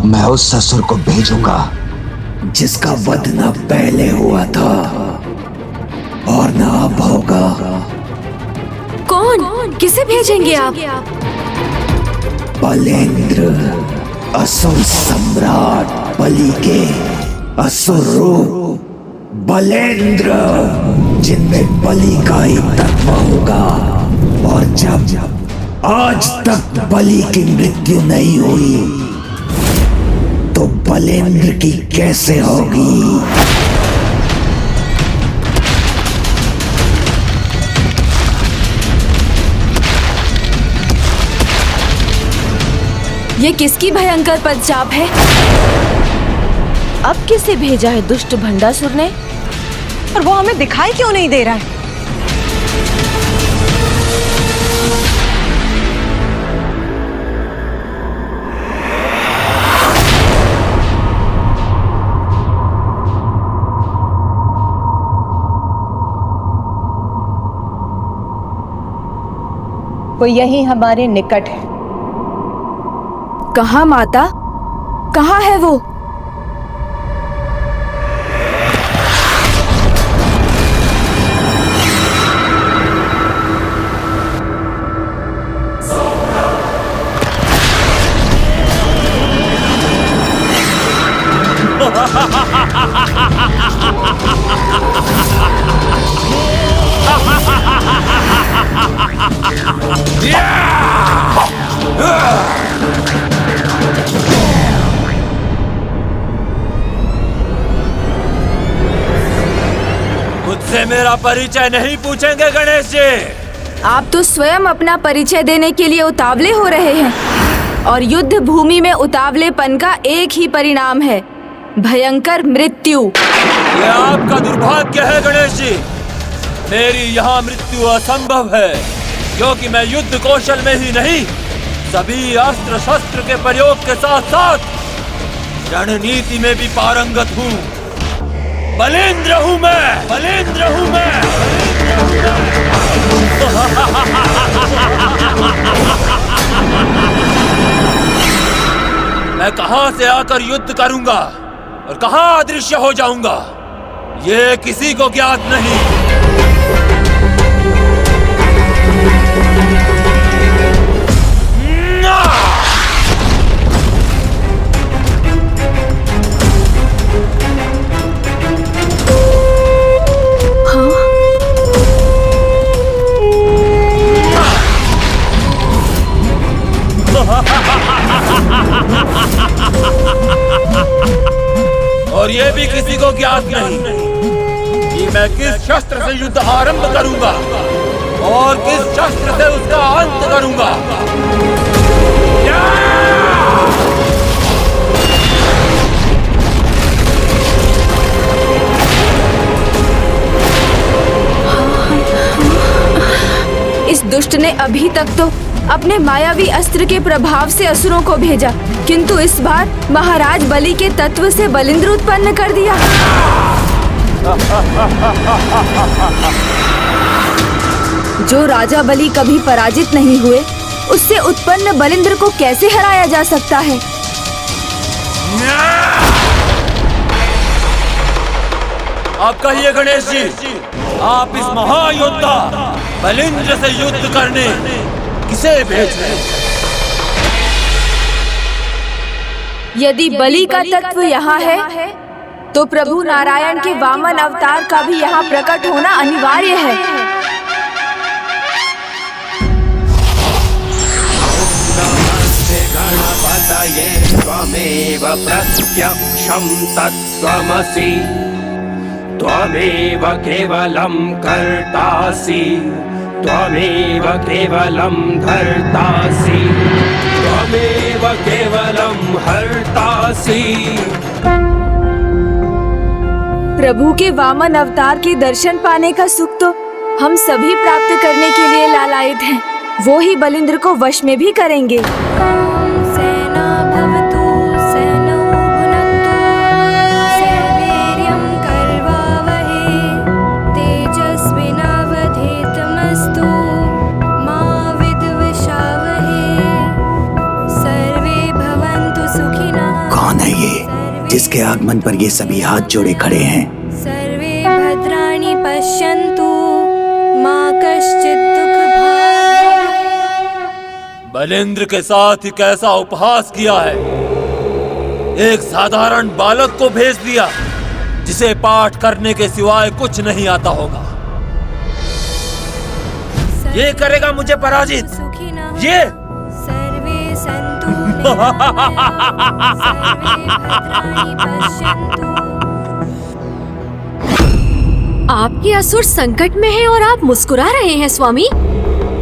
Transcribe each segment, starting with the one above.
अब मैं उस ससुर को भेजूंगा जिसका वध न पहले हुआ था और न अब होगा। कौन? किसे भेजेंगे आप? बलेंद्र, असुर सम्राट बलि के असुर रूप बलेंद्र, जिनमें बलि का ही तत्व होगा। और जब आज तक बलि की मृत्यु नहीं हुई तो बलेंद्र की कैसे होगी? ये किसकी भयंकर पदचाप है? अब किसे भेजा है दुष्ट भंडासुर ने? और वो हमें दिखाई क्यों नहीं दे रहा है? वो यही हमारे निकट है। कहाँ माता? कहाँ है वो? मुझसे मेरा परिचय नहीं पूछेंगे गणेश जी। आप तो स्वयं अपना परिचय देने के लिए उतावले हो रहे हैं और युद्ध भूमि में उतावलेपन का एक ही परिणाम है, भयंकर मृत्यु। ये आपका दुर्भाग्य है गणेश जी। मेरी यहाँ मृत्यु असंभव है क्योंकि मैं युद्ध कौशल में ही नहीं, सभी अस्त्र शस्त्र के प्रयोग के साथ साथ रणनीति में भी पारंगत हूँ। बलेंद्र हूँ मैं, बलेंद्र हूँ मैं। मैं कहाँ से आकर युद्ध करूंगा और कहाँ अदृश्य हो जाऊंगा, ये किसी को ज्ञात नहीं। और ये भी किसी को ज्ञात नहीं कि मैं किस शस्त्र से युद्ध आरंभ करूंगा और किस शस्त्र से उसका अंत करूंगा। इस दुष्ट ने अभी तक तो अपने मायावी अस्त्र के प्रभाव से असुरों को भेजा, किंतु इस बार महाराज बलि के तत्व से बलिंद्र उत्पन्न कर दिया। जो राजा बलि कभी पराजित नहीं हुए, उससे उत्पन्न बलिंद्र को कैसे हराया जा सकता है? आप कहिए गणेश जी, आप इस महायोद्धा बलिंद्र से युद्ध करने किसे भेज रहे हैं? यदि बलि का तत्व यहाँ है, तो प्रभु नारायण के वामन अवतार का भी यहाँ प्रकट होना अनिवार्य है। गणपतये त्वमेव प्रत्यक्षं तत्त्वमसि, त्वमेव केवलं कर्तासि, त्वमेव केवलं धर्तासि, त्वमेव केवलं हर्तासि। प्रभु के वामन अवतार के दर्शन पाने का सुख तो हम सभी प्राप्त करने के लिए लालायित हैं। वो ही बलिंद्र को वश में भी करेंगे। कौन है ये जिसके आगमन पर ये सभी हाथ जोड़े खड़े हैं? सर्वे भद्राणि पश्यन्तु मा कश्चित् दुःख भाग्। बलिंद्र के साथ ही कैसा उपहास किया है। एक साधारण बालक को भेज दिया जिसे पाठ करने के सिवाय कुछ नहीं आता होगा। ये करेगा मुझे पराजित। ये सर्वे सन्तु सर्वे भद्राणि पश्यन्तु। आपके असुर संकट में हैं और आप मुस्कुरा रहे हैं स्वामी।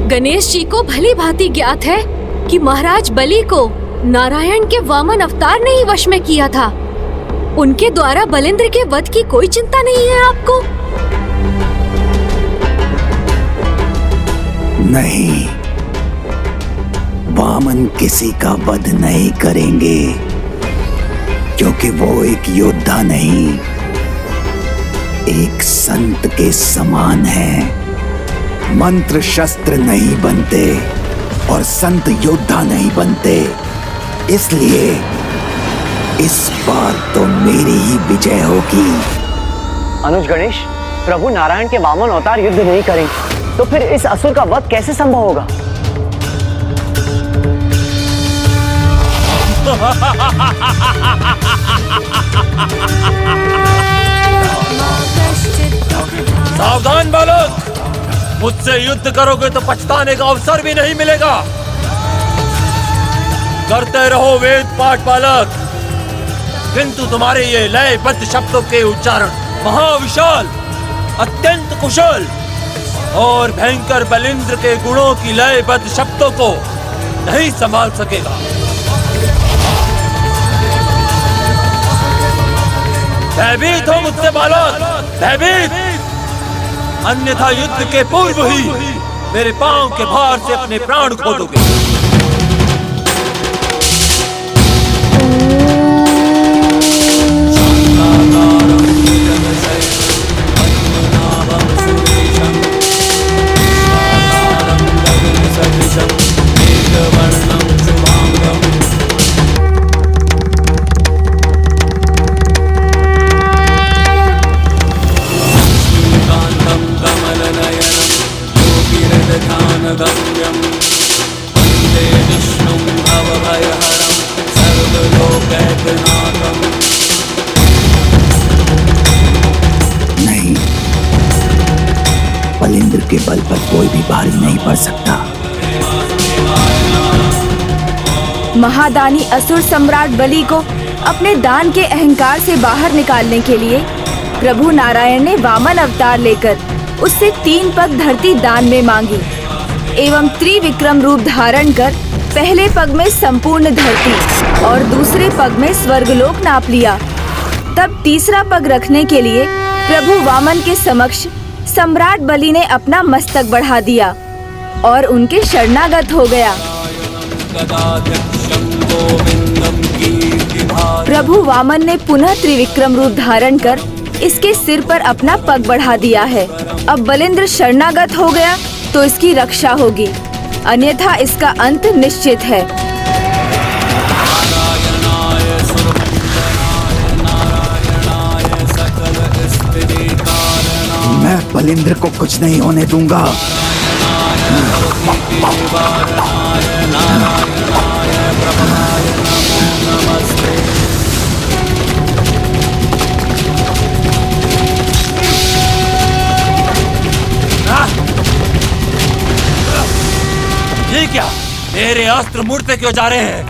गणेश जी को भली भांति ज्ञात है कि महाराज बलि को नारायण के वामन अवतार ने ही वश में किया था। उनके द्वारा बलिंद्र के वध की कोई चिंता नहीं है आपको? नहीं, वामन किसी का वध नहीं करेंगे क्योंकि वो एक योद्धा नहीं, एक संत के समान है। मंत्र शस्त्र नहीं बनते और संत योद्धा नहीं बनते, इसलिए इस बार तो मेरी ही विजय होगी। अनुज गणेश, प्रभु नारायण के वामन अवतार युद्ध नहीं करेंगे तो फिर इस असुर का वध कैसे संभव होगा? सावधान बालक, मुझसे युद्ध करोगे तो पछताने का अवसर भी नहीं मिलेगा। करते रहो वेद पाठ बालक, किंतु तुम्हारे ये लयबद्ध शब्दों के उच्चारण महाविशाल, अत्यंत कुशल और भयंकर बलिंद्र के गुणों की लयबद्ध शब्दों को नहीं संभाल सकेगा। भयभीत हो मुझसे बालक, भयभीत, अन्यथा युद्ध के पूर्व ही मेरे पांव के भार से अपने प्राण खो दोगे। नहीं, बलिंद्र के बल पर कोई भी भारी नहीं पड़ सकता। महादानी असुर सम्राट बलि को अपने दान के अहंकार से बाहर निकालने के लिए प्रभु नारायण ने वामन अवतार लेकर उससे 3 पग धरती दान में मांगी एवं त्रिविक्रम रूप धारण कर पहले पग में संपूर्ण धरती और दूसरे पग में स्वर्गलोक नाप लिया। तब तीसरा पग रखने के लिए प्रभु वामन के समक्ष सम्राट बलि ने अपना मस्तक बढ़ा दिया और उनके शरणागत हो गया। प्रभु वामन ने पुनः त्रिविक्रम रूप धारण कर इसके सिर पर अपना पग बढ़ा दिया है। अब बलिंद्र शरणागत हो गया तो इसकी रक्षा होगी, अन्यथा इसका अंत निश्चित है। मैं बलिंद्र को कुछ नहीं होने दूंगा। ये क्या, मेरे अस्त्र मुड़ते क्यों जा रहे हैं?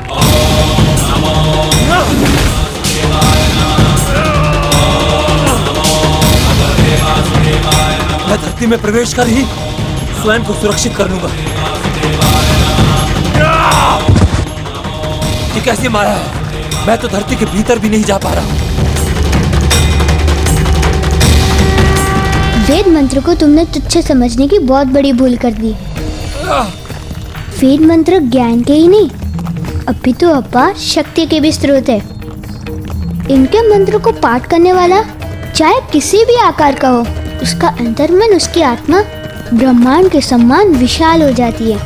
मैं धरती में प्रवेश कर ही स्वयं को सुरक्षित कर लूंगा। ये कैसी माया है, मैं तो धरती के भीतर भी नहीं जा पा रहा। वेद मंत्र को तुमने तुच्छ समझने की बहुत बड़ी भूल कर दी। वेद मंत्र ज्ञान के ही नहीं, अपितु अपार शक्ति के भी स्रोत है। इनके मंत्र को पाठ करने वाला चाहे किसी भी आकार का हो, उसका अंतर्मन, उसकी आत्मा ब्रह्मांड के समान विशाल हो जाती है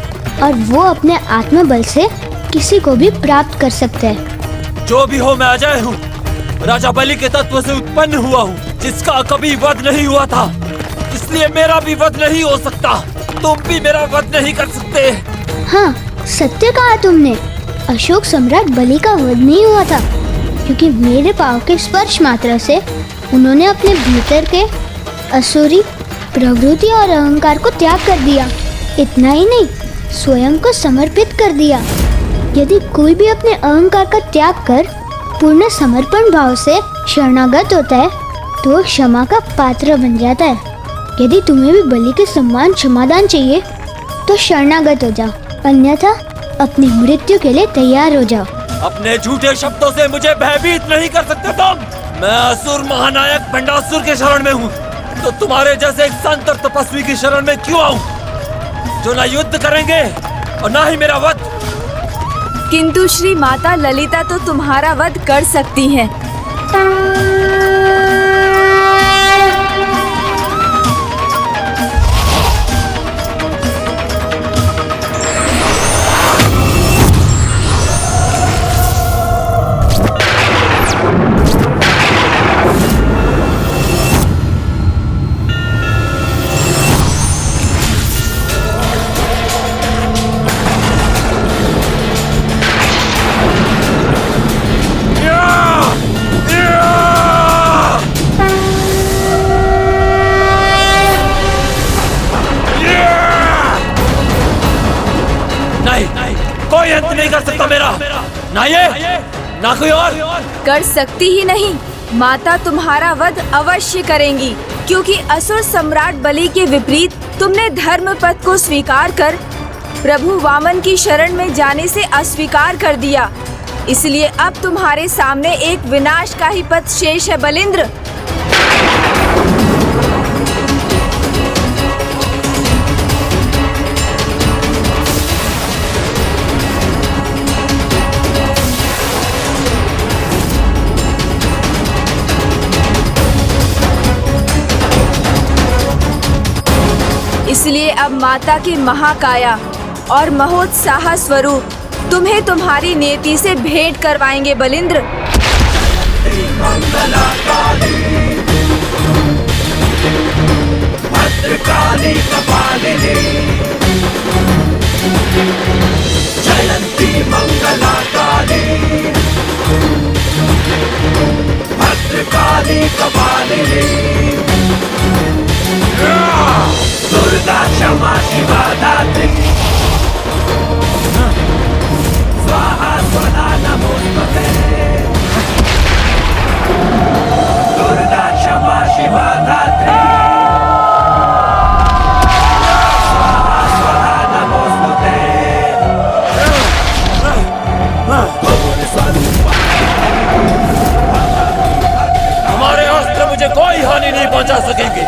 और वो अपने आत्मबल से किसी को भी प्राप्त कर सकता है। जो भी हो, मैं अजय हूँ। राजा बलि के तत्व से उत्पन्न हुआ हूँ, जिसका कभी वध नहीं हुआ था। इसलिए मेरा भी वध नहीं हो सकता। तुम भी मेरा वध नहीं कर सकते। हाँ, सत्य कहा तुमने। अशोक सम्राट बलि का वध नहीं हुआ था, क्योंकि मेरे पाँव के स्पर्श मात्र से उन्होंने अपने भीतर के असुरी प्रवृत्ति और अहंकार को त्याग कर दिया। इतना ही नहीं, स्वयं को समर्पित कर दिया। यदि कोई भी अपने अहंकार का त्याग कर पूर्ण समर्पण भाव से शरणागत होता है तो क्षमा का पात्र बन जाता है। यदि तुम्हें भी बलि के सम्मान क्षमादान चाहिए तो शरणागत हो जाओ, अन्यथा अपनी मृत्यु के लिए तैयार हो जाओ। अपने झूठे शब्दों से मुझे भयभीत नहीं कर सकते तुम। मैं असुर महानायक भंडासुर के शरण में हूँ, तो तुम्हारे जैसे एक संत और तपस्वी की शरण में क्यों आऊं, जो न युद्ध करेंगे और न ही मेरा वध। किंतु श्री माता ललिता तो तुम्हारा वध कर सकती हैं। कोई अंत नहीं कर सकता मेरा, ना ये ना कोई और। कर सकती ही नहीं, माता तुम्हारा वध अवश्य करेंगी, क्योंकि असुर सम्राट बलि के विपरीत तुमने धर्म पथ को स्वीकार कर प्रभु वामन की शरण में जाने से अस्वीकार कर दिया। इसलिए अब तुम्हारे सामने एक विनाश का ही पथ शेष है बलिंद्र। इसलिए अब माता की महाकाया और महोत्साह स्वरूप तुम्हें तुम्हारी नियति से भेंट करवाएंगे बलिंद्र। भद्रकाली कपालिनी जयंती मंगला काली, भद्रकाली कपालिनी दुर्गा क्षमा शिवा दात्री, स्वाहा स्वधा नमोस्तुते। दुर्गा क्षमा शिवा दात्री, स्वाहा स्वधा नमोस्तुते। हमारे अस्त्र मुझे कोई हानि नहीं पहुंचा सकेंगे।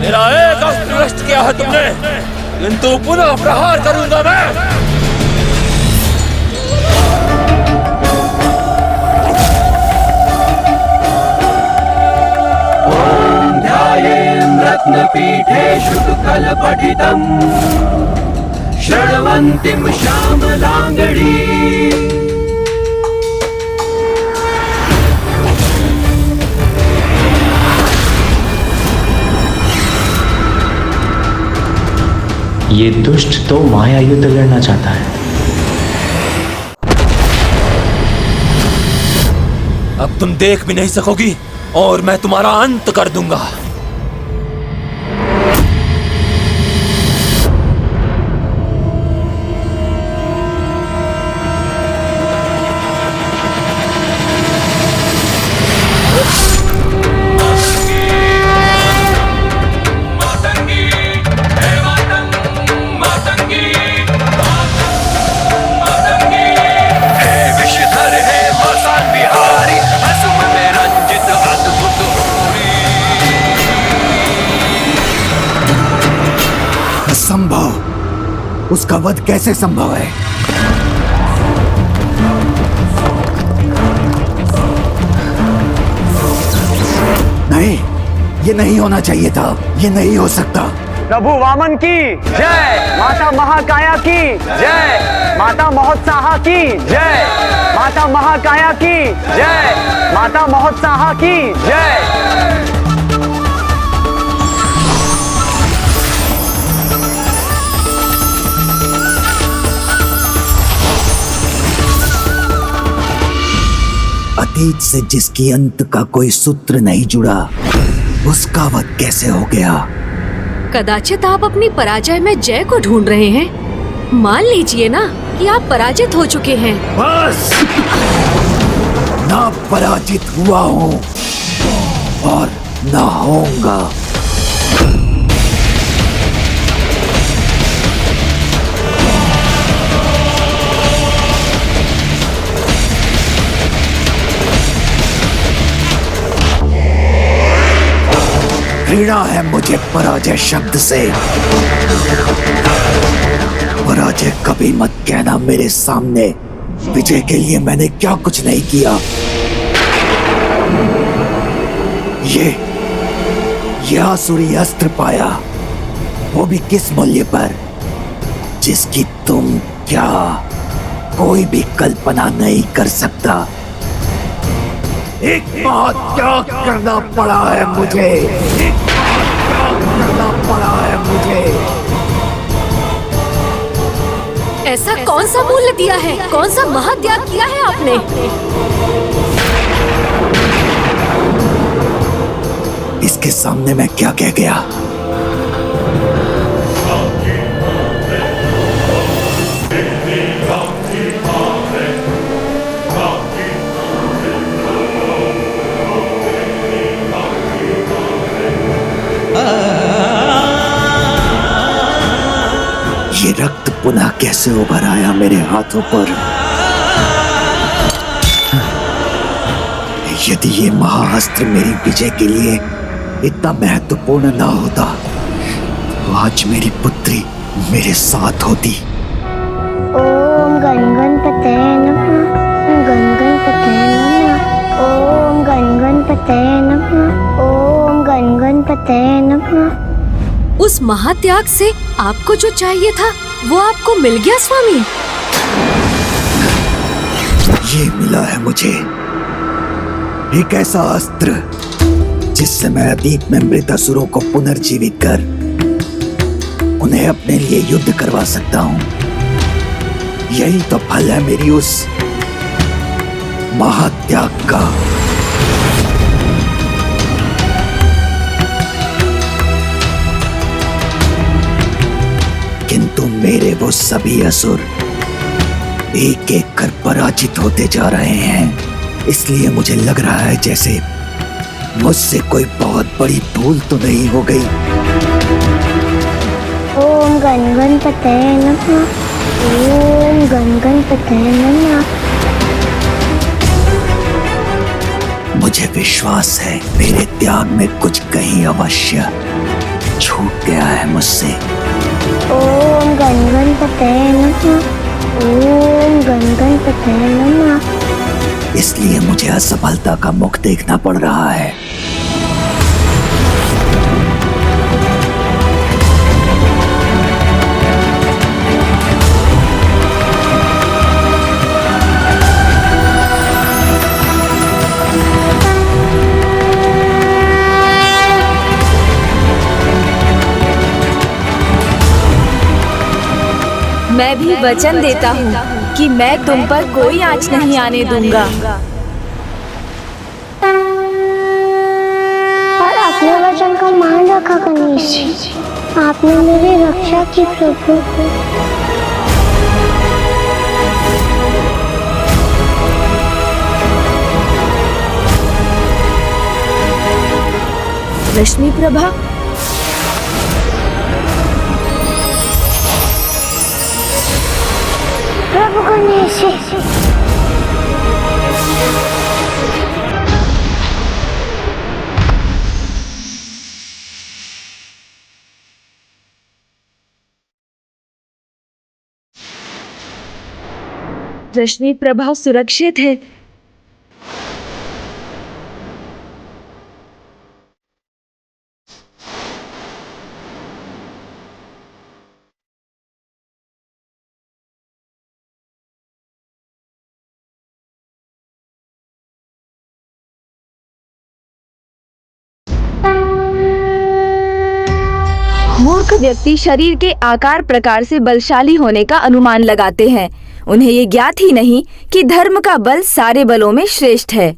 मेरा एक अस्त्र नष्ट किया है तुमने, किंतु पुनः प्रहार करूंगा मैं। रत्नपीठे शुककलपठितम् शृण्वन्तीं श्यामलाङ्गड़ी। ये दुष्ट तो माया युद्ध लड़ना चाहता है। अब तुम देख भी नहीं सकोगी और मैं तुम्हारा अंत कर दूंगा। विषधर है मसान बिहारी। उसका वध कैसे संभव है? नहीं, ये नहीं होना चाहिए था, ये नहीं हो सकता। प्रभु वामन की जय, माता महाकाया की जय, माता महोत्साहा की जय, माता महाकाया की जय, माता महोत्साहा की जय। अतीत से जिसकी अंत का कोई सूत्र नहीं जुड़ा, उसका वध कैसे हो गया? कदाचित आप अपनी पराजय में जय को ढूंढ रहे हैं। मान लीजिए ना कि आप पराजित हो चुके हैं। बस, ना पराजित हुआ हूं और ना होऊंगा। घृणा है मुझे पराजय शब्द से। पराजय कभी मत कहना मेरे सामने। विजय के लिए मैंने क्या कुछ नहीं किया। ये आसुरी अस्त्र पाया, वो भी किस मूल्य पर, जिसकी तुम क्या कोई भी कल्पना नहीं कर सकता। एक महात्याग करना पड़ा है मुझे, एक महात्याग करना पड़ा है मुझे। ऐसा कौन सा मूल्य दिया है, कौन सा महात्याग किया है आपने? इसके सामने मैं क्या कह गया? ये रक्त पुनः कैसे उभर आया मेरे हाथों पर? यदि ये महाअस्त्र मेरी विजय के लिए इतना महत्वपूर्ण ना होता, तो आज मेरी पुत्री मेरे साथ होती। ओम गण गणपते नमः, गण गणपते नमः, ओम गण गणपते नमः, ओम गण गणपते नमः। उस महात्याग से आपको जो चाहिए था वो आपको मिल गया स्वामी। ये मिला है मुझे एक ऐसा अस्त्र जिससे मैं अतीत में मृत असुरों को पुनर्जीवित कर उन्हें अपने लिए युद्ध करवा सकता हूं। यही तो फल है मेरी उस महात्याग का। किंतु मेरे वो सभी असुर एक एक कर पराजित होते जा रहे हैं। इसलिए मुझे लग रहा है जैसे मुझसे कोई बहुत बड़ी भूल तो नहीं हो गई। ओम गण गणपते नमः, ओम गण गणपते नमः। मुझे विश्वास है मेरे त्याग में कुछ कहीं अवश्य छूट गया है मुझसे। ओम गण गणपते नमः, ओम गण गणपते नमः। इसलिए मुझे असफलता का मुख देखना पड़ रहा है। मैं भी वचन देता हूँ कि मैं तुम पर कोई आँच नहीं आने दूंगा। और अपने वचन का मान रखा गणेश जी। आपने मेरी रक्षा की प्रभु। रश्मि प्रभा, प्रभु गणेश जी। रश्मि प्रभा सुरक्षित है। मूर्ख व्यक्ति शरीर के आकार प्रकार से बलशाली होने का अनुमान लगाते हैं। उन्हें ये ज्ञात ही नहीं कि धर्म का बल सारे बलों में श्रेष्ठ है।